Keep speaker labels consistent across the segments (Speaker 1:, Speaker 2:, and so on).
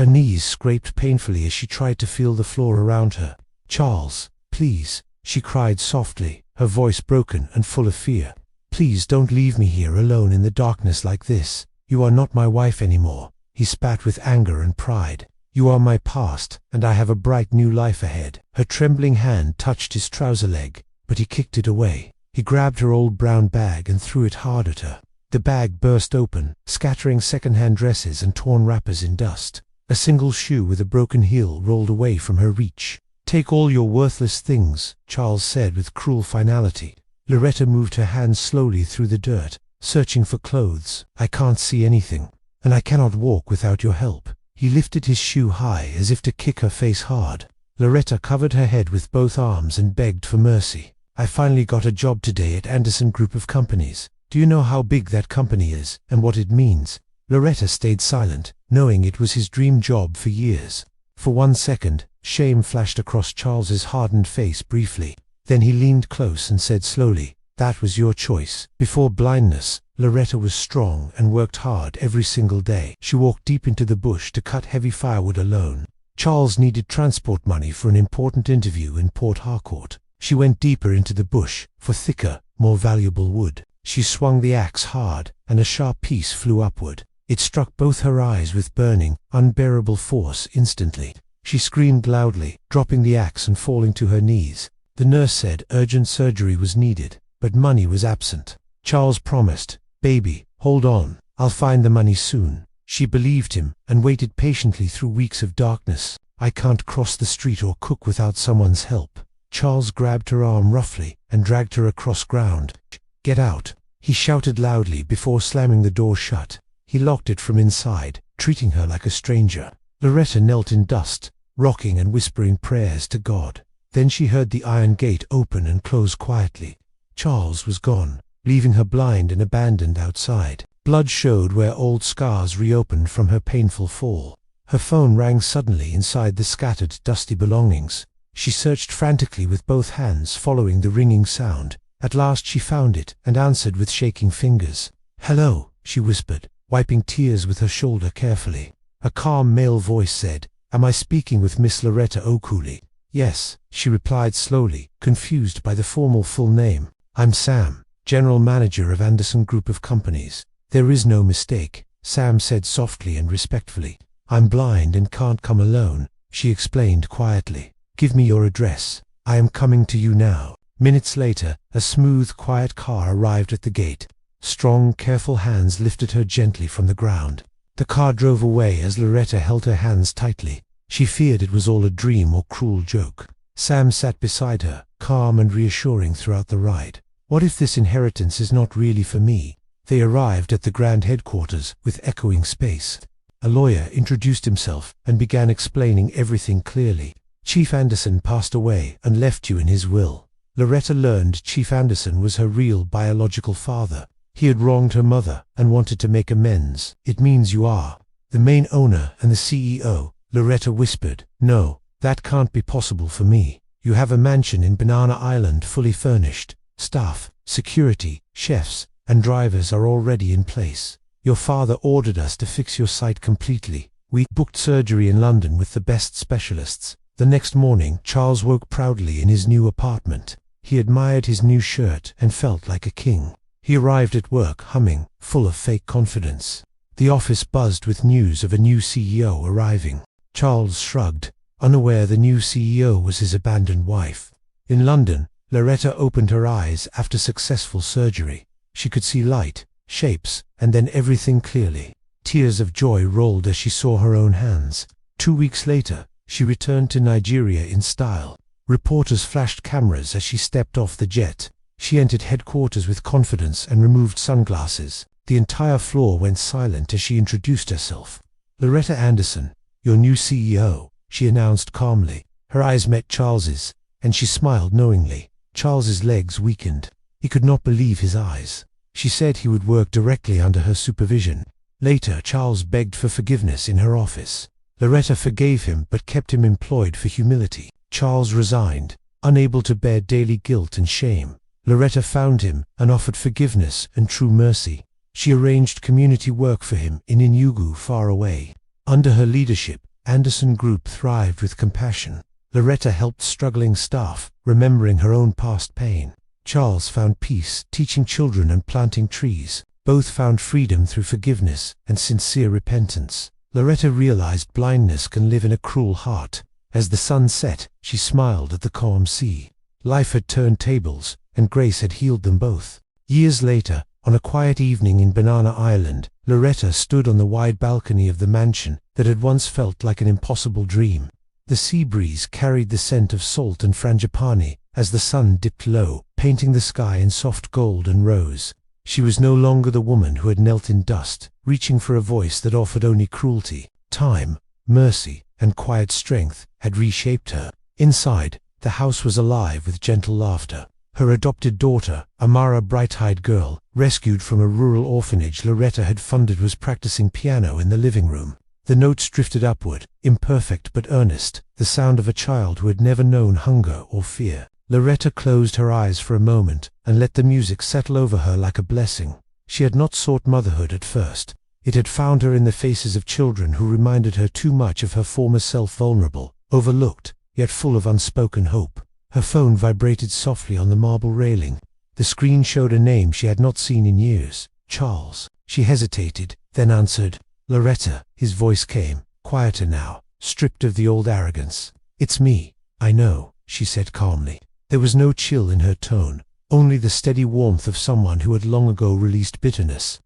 Speaker 1: Her knees scraped painfully as she tried to feel the floor around her. "Charles, please," she cried softly, her voice broken and full of fear. "Please don't leave me here alone in the darkness like this. You are not my wife anymore." He spat with anger and pride. "You are my past, and I have a bright new life ahead." Her trembling hand touched his trouser leg, but he kicked it away. He grabbed her old brown bag and threw it hard at her. The bag burst open, scattering second-hand dresses and torn wrappers in dust. A single shoe with a broken heel rolled away from her reach. "Take all your worthless things," Charles said with cruel finality. Loretta moved her hands slowly through the dirt, searching for clothes. "I can't see anything, and I cannot walk without your help." He lifted his shoe high as if to kick her face hard. Loretta covered her head with both arms and begged for mercy. "I finally got a job today at Anderson Group of Companies. Do you know how big that company is and what it means?" Loretta stayed silent, knowing it was his dream job for years. For 1 second, shame flashed across Charles's hardened face briefly. Then he leaned close and said slowly, "That was your choice." Before blindness, Loretta was strong and worked hard every single day. She walked deep into the bush to cut heavy firewood alone. Charles needed transport money for an important interview in Port Harcourt. She went deeper into the bush for thicker, more valuable wood. She swung the axe hard, and a sharp piece flew upward. It struck both her eyes with burning, unbearable force instantly. She screamed loudly, dropping the axe and falling to her knees. The nurse said urgent surgery was needed, but money was absent. Charles promised, "Baby, hold on, I'll find the money soon." She believed him and waited patiently through weeks of darkness. "I can't cross the street or cook without someone's help." Charles grabbed her arm roughly and dragged her across ground. "Get out," he shouted loudly before slamming the door shut. He locked it from inside, treating her like a stranger. Loretta knelt in dust, rocking and whispering prayers to God. Then she heard the iron gate open and close quietly. Charles was gone, leaving her blind and abandoned outside. Blood showed where old scars reopened from her painful fall. Her phone rang suddenly inside the scattered, dusty belongings. She searched frantically with both hands, following the ringing sound. At last she found it and answered with shaking fingers. "Hello," she whispered, wiping tears with her shoulder carefully. A calm male voice said, "Am I speaking with Miss Loretta O'Cooley?" "Yes," she replied slowly, confused by the formal full name. "I'm Sam, General Manager of Anderson Group of Companies." "There is no mistake," Sam said softly and respectfully. "I'm blind and can't come alone," she explained quietly. "Give me your address. I am coming to you now." Minutes later, a smooth, quiet car arrived at the gate. Strong, careful hands lifted her gently from the ground. The car drove away as Loretta held her hands tightly. She feared it was all a dream or cruel joke. Sam sat beside her, calm and reassuring throughout the ride. "What if this inheritance is not really for me?" They arrived at the grand headquarters with echoing space. A lawyer introduced himself and began explaining everything clearly. "Chief Anderson passed away and left you in his will." Loretta learned Chief Anderson was her real biological father. He had wronged her mother and wanted to make amends. "It means you are the main owner and the CEO," Loretta whispered. "No, that can't be possible for me. You have a mansion in Banana Island fully furnished. Staff, security, chefs, and drivers are already in place. Your father ordered us to fix your site completely. We booked surgery in London with the best specialists." The next morning, Charles woke proudly in his new apartment. He admired his new shirt and felt like a king. He arrived at work humming, full of fake confidence. The office buzzed with news of a new CEO arriving. Charles shrugged, unaware the new CEO was his abandoned wife. In London, Loretta opened her eyes after successful surgery. She could see light, shapes, and then everything clearly. Tears of joy rolled as she saw her own hands. 2 weeks later, she returned to Nigeria in style. Reporters flashed cameras as she stepped off the jet. She entered headquarters with confidence and removed sunglasses. The entire floor went silent as she introduced herself. "Loretta Anderson, your new CEO," she announced calmly. Her eyes met Charles's, and she smiled knowingly. Charles's legs weakened. He could not believe his eyes. She said he would work directly under her supervision. Later, Charles begged for forgiveness in her office. Loretta forgave him but kept him employed for humility. Charles resigned, unable to bear daily guilt and shame. Loretta found him and offered forgiveness and true mercy. She arranged community work for him in Enugu far away. Under her leadership, Anderson Group thrived with compassion. Loretta helped struggling staff, remembering her own past pain. Charles found peace, teaching children and planting trees. Both found freedom through forgiveness and sincere repentance. Loretta realized blindness can live in a cruel heart. As the sun set, she smiled at the calm sea. Life had turned tables, and grace had healed them both. Years later, on a quiet evening in Banana Island, Loretta stood on the wide balcony of the mansion that had once felt like an impossible dream. The sea breeze carried the scent of salt and frangipani as the sun dipped low, painting the sky in soft gold and rose. She was no longer the woman who had knelt in dust, reaching for a voice that offered only cruelty. Time, mercy, and quiet strength had reshaped her. Inside, the house was alive with gentle laughter. Her adopted daughter, Amara, a bright-eyed girl, rescued from a rural orphanage Loretta had funded, was practicing piano in the living room. The notes drifted upward, imperfect but earnest, the sound of a child who had never known hunger or fear. Loretta closed her eyes for a moment and let the music settle over her like a blessing. She had not sought motherhood at first. It had found her in the faces of children who reminded her too much of her former self, vulnerable, overlooked, yet full of unspoken hope. Her phone vibrated softly on the marble railing. The screen showed a name she had not seen in years. Charles. She hesitated, then answered. Loretta. His voice came, quieter now, stripped of the old arrogance. It's me. I know, she said calmly. There was no chill in her tone, only the steady warmth of someone who had long ago released bitterness.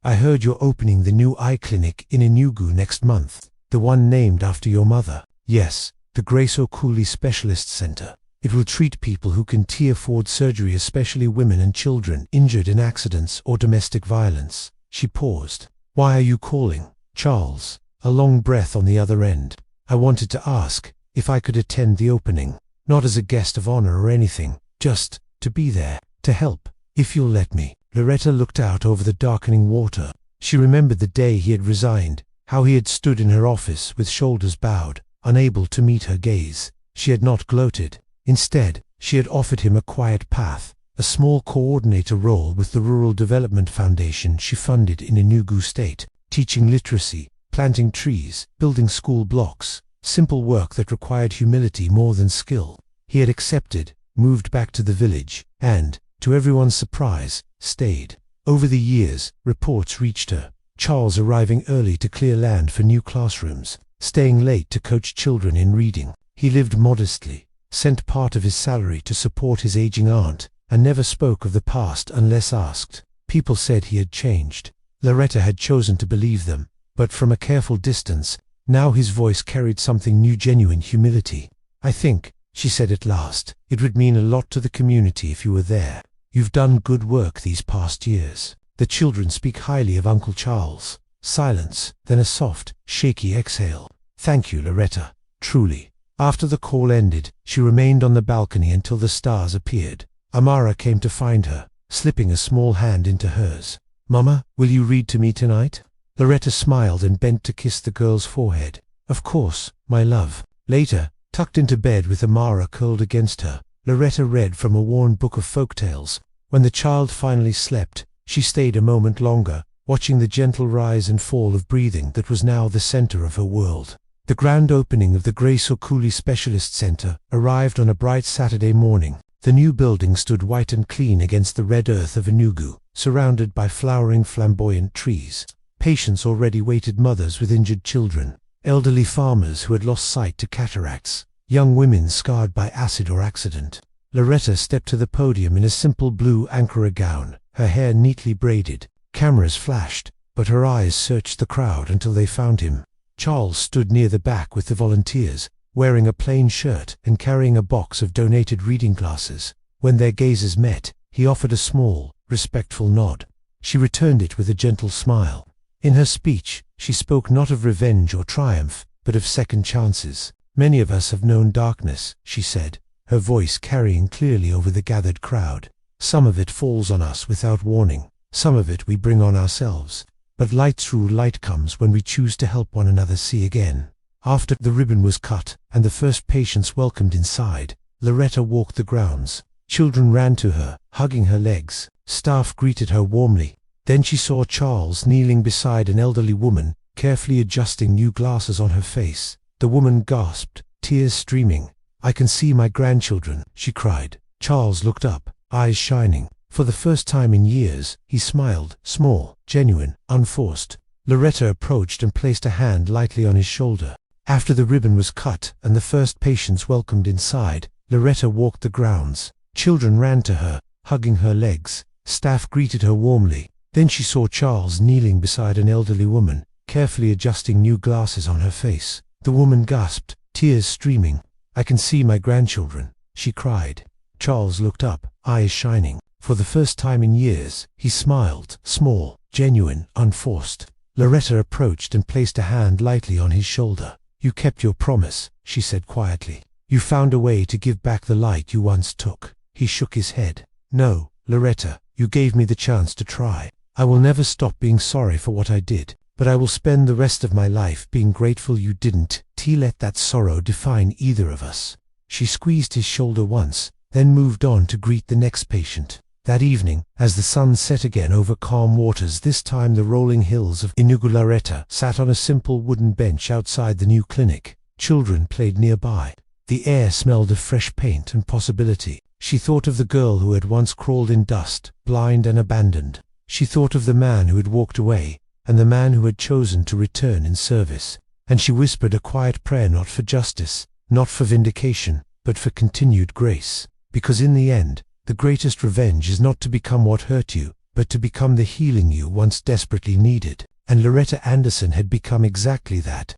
Speaker 1: I heard you're opening the new eye clinic in Enugu next month, the one named after your mother. Yes, the Grace Okuli Specialist Center. It will treat people who can afford surgery, especially women and children injured in accidents or domestic violence. She paused. Why are you calling? Charles. A long breath on the other end. I wanted to ask if I could attend the opening. Not as a guest of honor or anything, just to be there, to help, if you'll let me. Loretta looked out over the darkening water. She remembered the day he had resigned, how he had stood in her office with shoulders bowed, unable to meet her gaze. She had not gloated. Instead, she had offered him a quiet path, a small coordinator role with the Rural Development Foundation she funded in Enugu State, teaching literacy, planting trees, building school blocks, simple work that required humility more than skill. He had accepted, moved back to the village, and, to everyone's surprise, stayed. Over the years, reports reached her. Charles arriving early to clear land for new classrooms, staying late to coach children in reading. He lived modestly, sent part of his salary to support his aging aunt, and never spoke of the past unless asked. People said he had changed. Loretta had chosen to believe them, but from a careful distance. Now his voice carried something new, genuine humility. I think, she said at last, it would mean a lot to the community if you were there. You've done good work these past years. The children speak highly of Uncle Charles. Silence, then a soft, shaky exhale. Thank you, Loretta. Truly. After the call ended, she remained on the balcony until the stars appeared. Amara came to find her, slipping a small hand into hers. Mama, will you read to me tonight? Loretta smiled and bent to kiss the girl's forehead. Of course, my love. Later, tucked into bed with Amara curled against her, Loretta read from a worn book of folktales. When the child finally slept, she stayed a moment longer, watching the gentle rise and fall of breathing that was now the center of her world. The grand opening of the Grace Okuli Specialist Center arrived on a bright Saturday morning. The new building stood white and clean against the red earth of Enugu, surrounded by flowering flamboyant trees. Patients already waited, mothers with injured children, elderly farmers who had lost sight to cataracts, young women scarred by acid or accident. Loretta stepped to the podium in a simple blue Ankara gown, her hair neatly braided. Cameras flashed, but her eyes searched the crowd until they found him. Charles stood near the back with the volunteers, wearing a plain shirt and carrying a box of donated reading glasses. When their gazes met, he offered a small, respectful nod. She returned it with a gentle smile. In her speech, she spoke not of revenge or triumph, but of second chances. Many of us have known darkness, she said, her voice carrying clearly over the gathered crowd. Some of it falls on us without warning. Some of it we bring on ourselves. But light through light comes when we choose to help one another see again. After the ribbon was cut and the first patients welcomed inside, Loretta walked the grounds. Children ran to her, hugging her legs. Staff greeted her warmly. Then she saw Charles kneeling beside an elderly woman, carefully adjusting new glasses on her face. The woman gasped, tears streaming. "I can see my grandchildren," she cried. Charles looked up, eyes shining. For the first time in years, he smiled, small, genuine, unforced. Loretta approached and placed a hand lightly on his shoulder. After the ribbon was cut and the first patients welcomed inside, Loretta walked the grounds. Children ran to her, hugging her legs. Staff greeted her warmly. Then she saw Charles kneeling beside an elderly woman, carefully adjusting new glasses on her face. The woman gasped, tears streaming. "I can see my grandchildren," she cried. Charles looked up, eyes shining. For the first time in years, he smiled, small, genuine, unforced. Loretta approached and placed a hand lightly on his shoulder. "You kept your promise," she said quietly. "You found a way to give back the light you once took." He shook his head. "No, Loretta, you gave me the chance to try. I will never stop being sorry for what I did, but I will spend the rest of my life being grateful you didn't let that sorrow define either of us." She squeezed his shoulder once, then moved on to greet the next patient. That evening, as the sun set again over calm waters, this time the rolling hills of Loretta sat on a simple wooden bench outside the new clinic. Children played nearby. The air smelled of fresh paint and possibility. She thought of the girl who had once crawled in dust, blind and abandoned. She thought of the man who had walked away, and the man who had chosen to return in service. And she whispered a quiet prayer, not for justice, not for vindication, but for continued grace. Because in the end, the greatest revenge is not to become what hurt you, but to become the healing you once desperately needed. And Loretta Anderson had become exactly that.